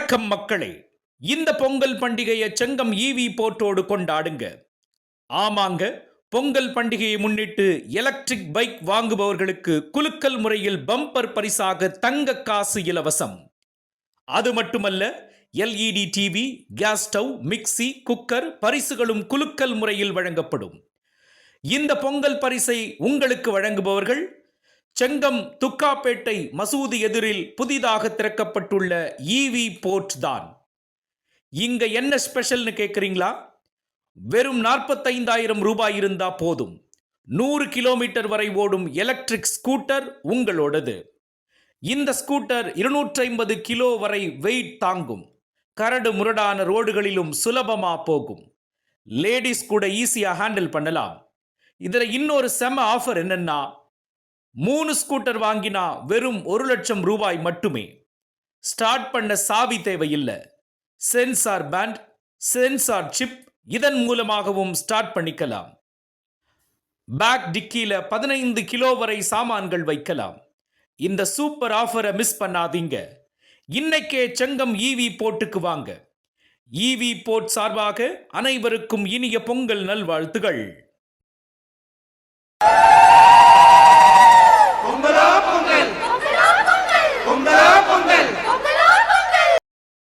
வணக்கம் மக்களே. இந்த பொங்கல் பண்டிகையை செங்கம் ஈவி போர்ட்டோடு கொண்டாடுங்க. ஆமாங்க, பொங்கல் பண்டிகையை முன்னிட்டு எலக்ட்ரிக் பைக் வாங்குபவர்களுக்கு குலுக்கல் முறையில் பம்பர் பரிசாக தங்க காசு இலவசம். அது மட்டுமல்ல, LED TV, gas stove, mixie, cooker பரிசுகளும் குலுக்கல் முறையில் வழங்கப்படும். இந்த பொங்கல் பரிசை உங்களுக்கு வழங்குபவர்கள் செங்கம் துக்காப்பேட்டை மசூதி எதிரில் புதிதாக திறக்கப்பட்டுள்ள ஈவி போர்ட் தான். இங்க என்ன ஸ்பெஷல்னு கேட்குறீங்களா? வெறும் 45,000 ரூபாய் இருந்தா போதும். 100 கிலோமீட்டர் வரை ஓடும் எலக்ட்ரிக் ஸ்கூட்டர் உங்களோடது. இந்த ஸ்கூட்டர் 250 கிலோ வரை வெயிட் தாங்கும். கரடு முரடான ரோடுகளிலும் சுலபமா போகும். லேடிஸ் கூட ஈஸியா ஹேண்டில் பண்ணலாம். இதுல இன்னொரு செம ஆஃபர் என்னன்னா, 3 ஸ்கூட்டர் வாங்கினா வெறும் 1,00,000 ரூபாய் மட்டுமே. ஸ்டார்ட் பண்ண சாவி தேவையில்லை. சென்சார் பேண்ட், சென்சார் சிப், இதன் மூலமாகவும் ஸ்டார்ட் பண்ணிக்கலாம். பேக் டிக்கியில 15 கிலோ வரை சாமான்கள் வைக்கலாம். இந்த சூப்பர் ஆஃபரை மிஸ் பண்ணாதீங்க. இன்னைக்கே செங்கம் ஈவி போர்ட்டுக்கு வாங்க. ஈவி போர்ட் சார்பாக அனைவருக்கும் இனிய பொங்கல் நல்வாழ்த்துகள்.